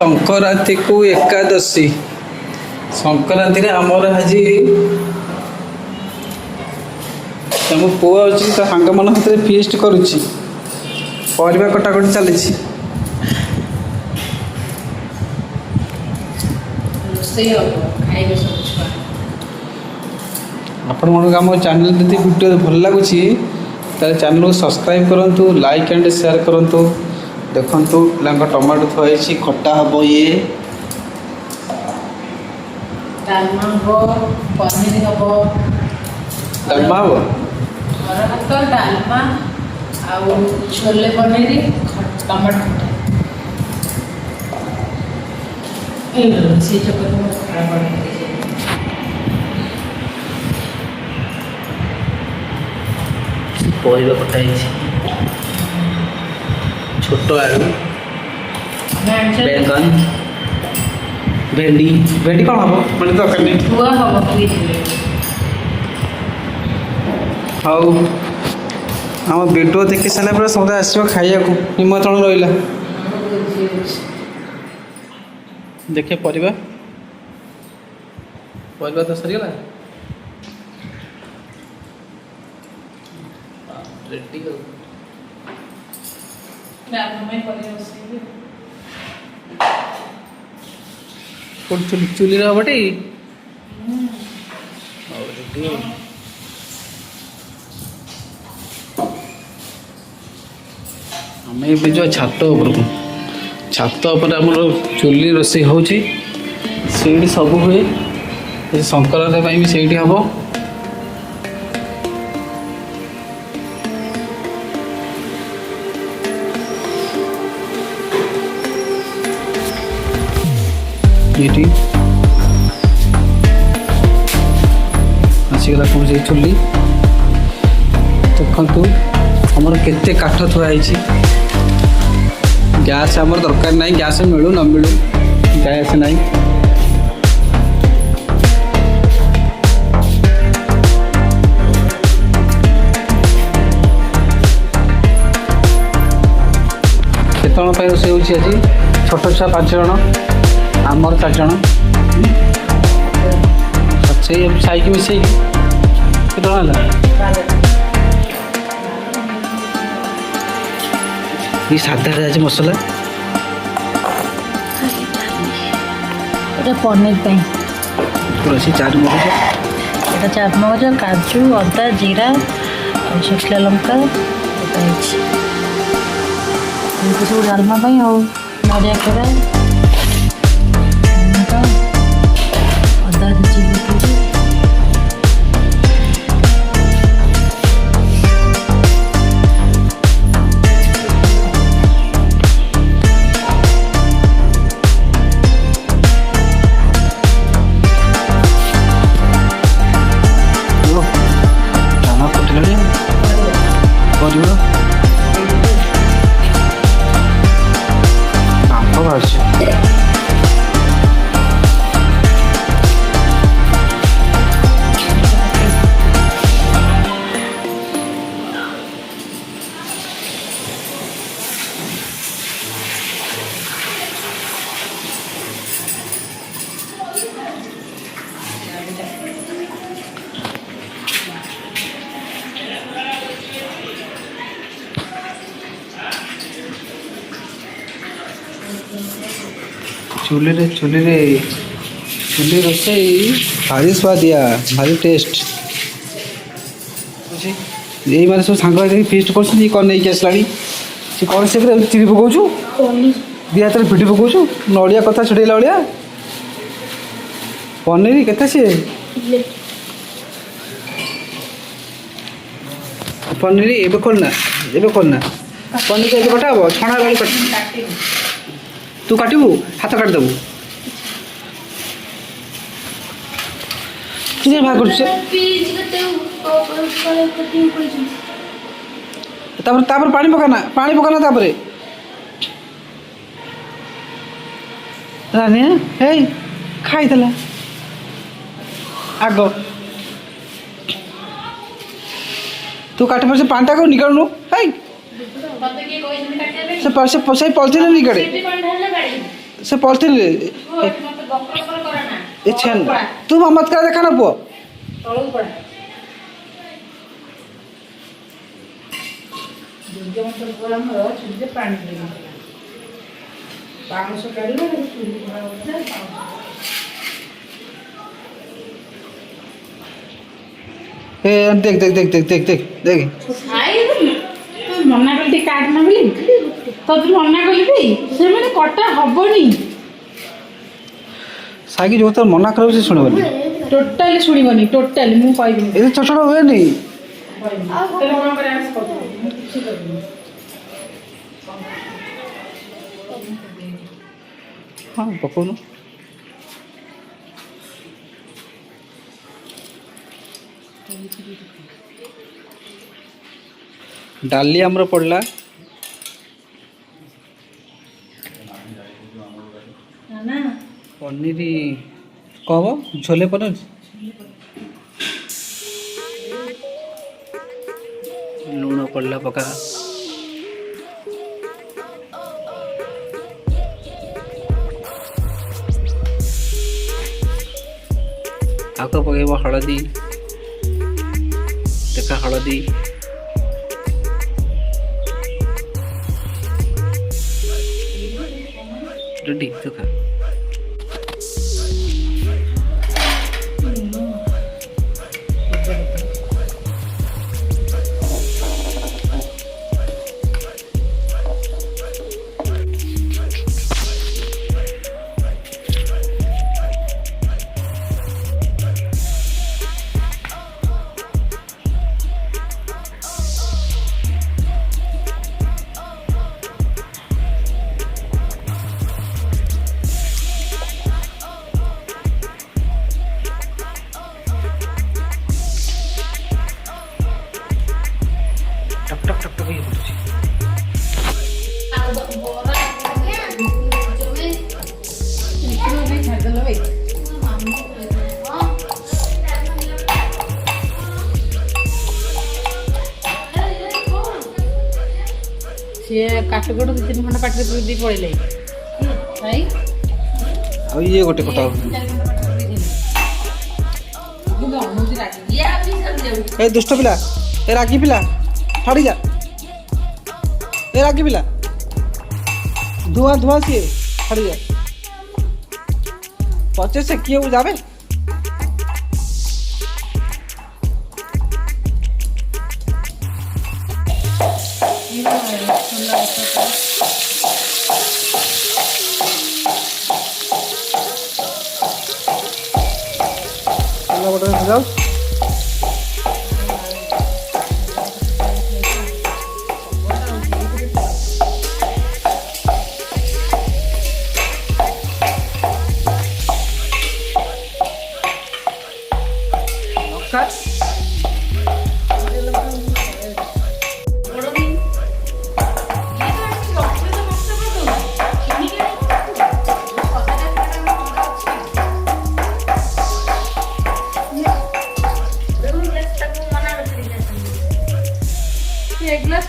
संक्रांति को एकादशी संक्रांति रे आमर आज मो पुआ अच्छी सांग मान हाथ में फीस्ट करुच्ची परिवा कटाकटी चली आपण मन आम चैनल जब वीडियो भल लगुच चैनल को सब्सक्राइब करूँ लाइक एंड शेयर करूँ देखु पिला टमाटो थी खट्टा हम ये डालमा हम पनीर हम डालमा हम भात डालमा आउ छोले पनीर टमाटो खट्टा से परिवा कटाई छोट आलू बैगन भेंडी भेंडी कौन हम मैंने दरकार नहीं हाउ आम वीडियो देखी सारा पर समझ आसो खाया निमंत्रण रहा देखे परिवा परिवा तो सरीगला रेडी चुली बटे आम ए जो छात उपरकू छात उपर आम चुली रोषे हो सब हुए संक्रांति भी से हम ये आसीगला कौन से चुली देखु आमर केते काठ थुआई गैस आमर दरकार नहीं गैस मिलू न मिलू गैस नहीं केत रोषे हो छोट छुआ 5 जन आमर 4 जन से साइक मिसे ये साधा आज मसला पनीर तुलसी चाट मगज चाट मगज काजू अदा जीरा और शुखला लंका सब डालमा नड़िया खेरा अदा चिली चुली रोसे भारी स्वादिया भारी टेस्ट यही मारे सब सांग फिस्ट कर कौन नहीं आसला कौन से चिरी पकाऊ दी हाथ में पिटी पकाऊ नड़िया कथा छुटेला भाया पनीर केते सी पनीर एवं खोलना पनीर एवं कटा हम छणा बेल कट तू काटबू हाथ काटिदेबू कि भाग कर पानी पकाना तापर रानी हे खाई आग तू काट पर से पानी को निकालू है से पॉलिथिन निकाले से पॉलिथिन रे ए छेन तू मत कर देखा ना पुओ ए देख देख देख देख देख देख देख मना कली काट ना बोली तो मना कली से मैंने कटा हबनी साइकी जो तो मना करो से सुनबनी टोटली सुनिबनी टोटली मु कहबी ए छोट छोट हुए नहीं तेरे कोन करे आस को हाँ पकोनु डाली आमर पड़ला पनीर कब छोले पनीर लूण पड़ला पका आग पकेब हलदी देखा हलदी रेडी चोखा टक टक टक टक ये बोलुची सी काटगोड़ 2-3 खंड पाटे दी पड़े आ ये गोटे कटा ए दुष्ट पिला ए रागी पिला छाड़ी जा ए रागी पिला धुआं धुआं सी छाड़ी जा पचे से किए जावे जाओ एक ग्लास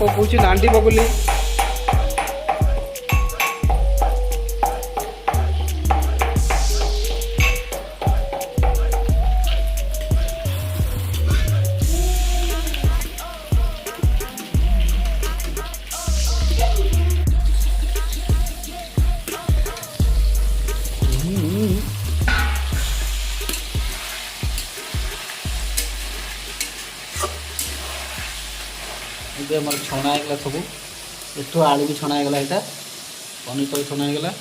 पकौची नांडी बगुली ये मोर छणा होगा सब एठू आलू भी छणा होगा यहाँ पनीर तो छणा होगा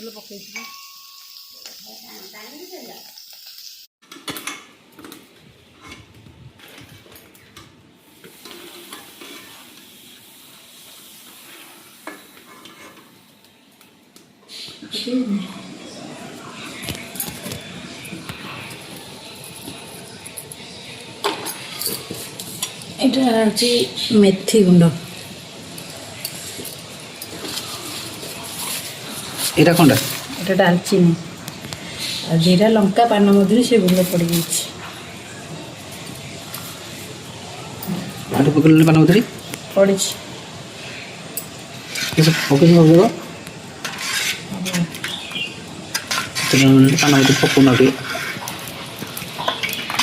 ତେନ୍ତୁଲ ପକେଇଥିଲି। এটা হচ্ছে মেথি গুଣ୍ଡ। এটা কোনটা? এটা ডালচিনি আর জিরা লঙ্কা ପାନ ମଧୁରୀ ସେ ଗୁଣ୍ଡ ପଡ଼ିଯାଇଛି। ଆଠୁ ପକେଇଲେ ପାନ ମଧୁରୀ ପଡ଼ିଛି। ପକେଇ ପକେଇବ ପାନ ମଧୁରୀ ପକଉନ ଟିକେ।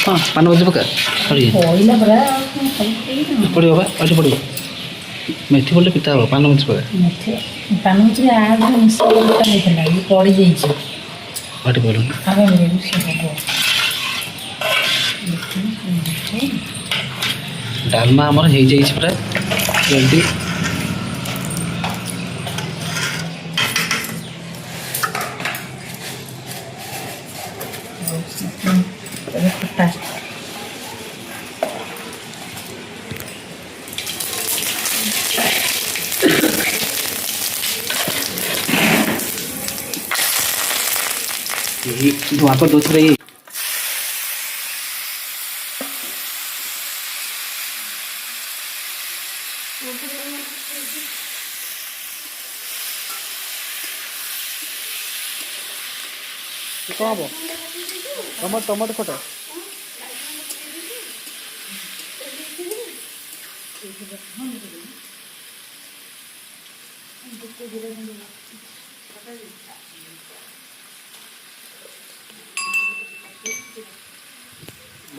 ହଁ ପାନ ମଧୁରୀ ପକା ପଡ଼ିଲା ପରା ପଡ଼ିବ ବା ଅଠି ପଡ଼ିବ। ମେଥି ପଡ଼ିଲେ ପିତା ହେବ। ପାନ ମଧୁରୀ ପକା। ପାନ ମଧୁରୀ ଆଗରେ ମିଶା ହେଇଥିଲା ଇଏ ପଡ଼ିଯାଇଛି। ଅଠି ପଡ଼ିବ ଆଗ ସେ ହବ। ଡାଲମା ଆମର ହେଇଯାଇଛି ପୁରା ଜଲ୍ଦି। ଖଟା धुआं को दूसरे ही कौन हब टमाटो टमाटो खटा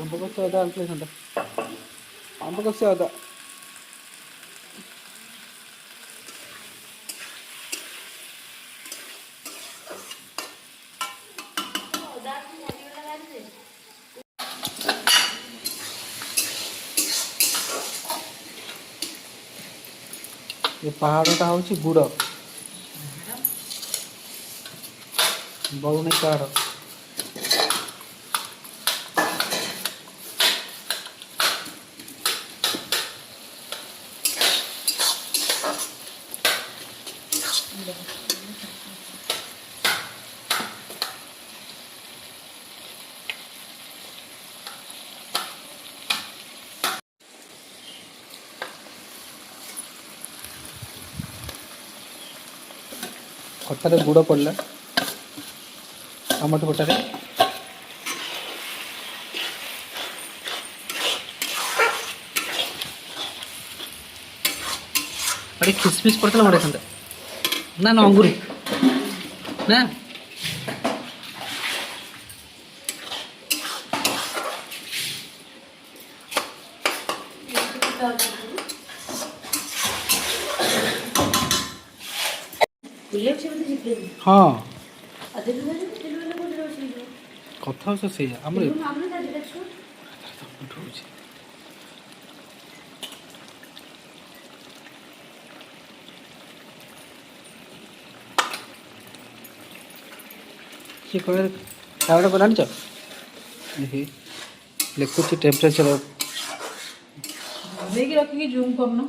आंब कसे अदा आणले सांगा आंब कसे अदा ये पहाड़टा हूँ गुड़ बरुणी पहाड़ खटारे गुड़ पड़ला टमाटो खटारे अरे किसमिस पड़ता बड़े खंडा ना ना अंगूर ना हाँ कथा से सी कह खावाटा को जान लिखुची टेम्परेचर रखिए जूम करना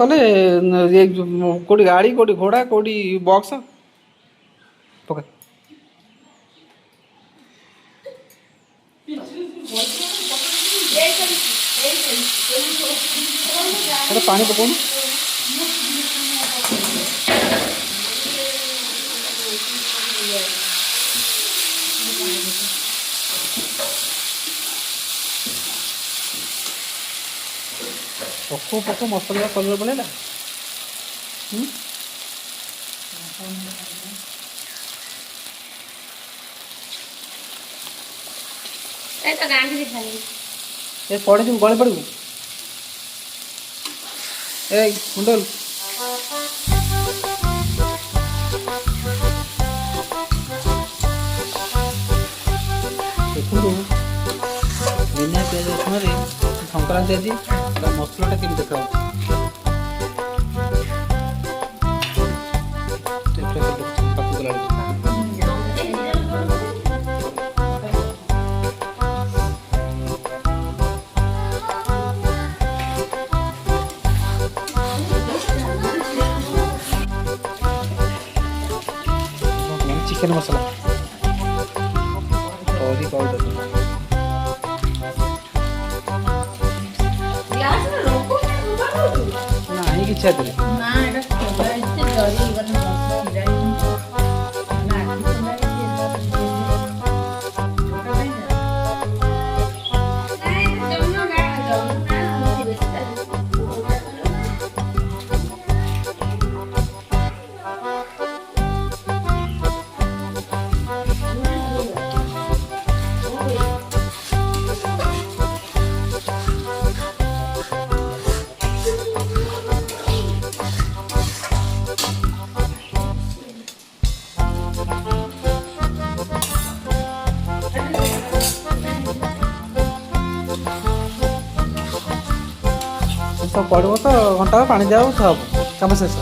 कले ये कोटी गाड़ी कोटी घोड़ा कोटी बॉक्स पका पानी पकाऊ पको पको मसला कलर पड़ेगा ये पड़े तुम गले पड़ू ए कुंडल देखो बिना प्याज रसुन संक्रांति आज मसलाटा केमी देखा ଚିକେନ ମସଲା କରି ପାଉଡର ନାହିଁ କିଛି ଏଥିରେ सब पड़ो तो घंटा पानी दिया सब कम शेष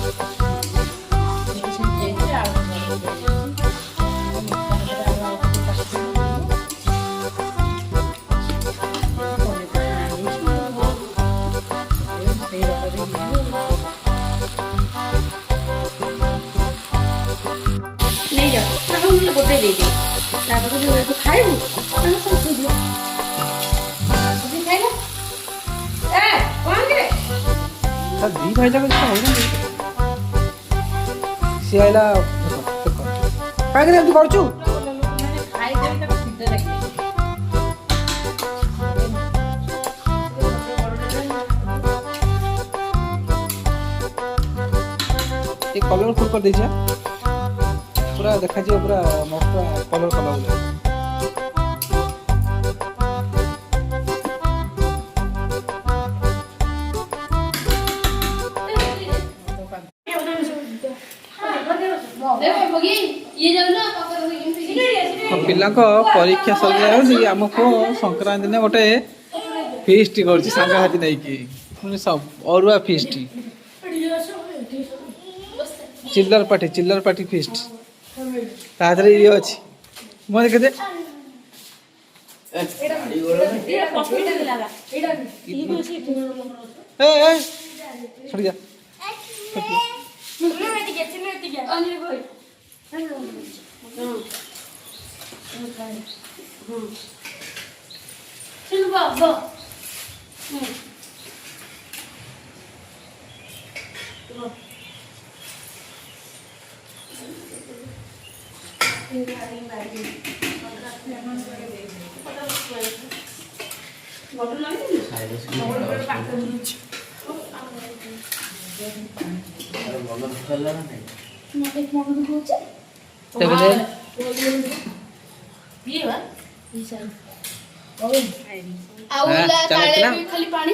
दी भाई जाक सी आइला कहीं एमती करू ये कलरफुल कर दीजिए पूरा देखा पूरा मस्त कलर कलर पिला परीक्षा सर आम पु संक्रांति ने गोटे फिस्ट करती नहीं सब अरुआ फिस्ट चिल्लर पार्टी फिस्ट तादर ये अच्छी मैं देखे छड़ जा खाली पानी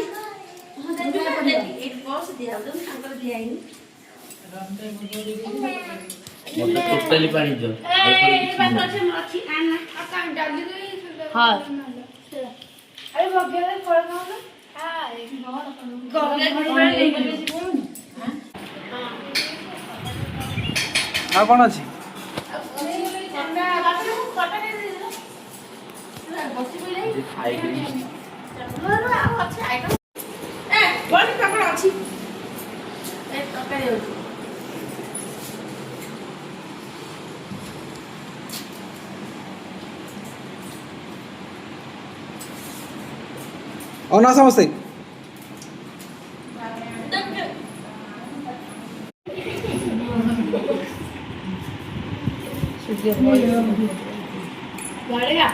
टोटली पानी दो हाँ अरे बगेरे फल खाओ ना कौन अच्छी और ना समझते बढ़ेगा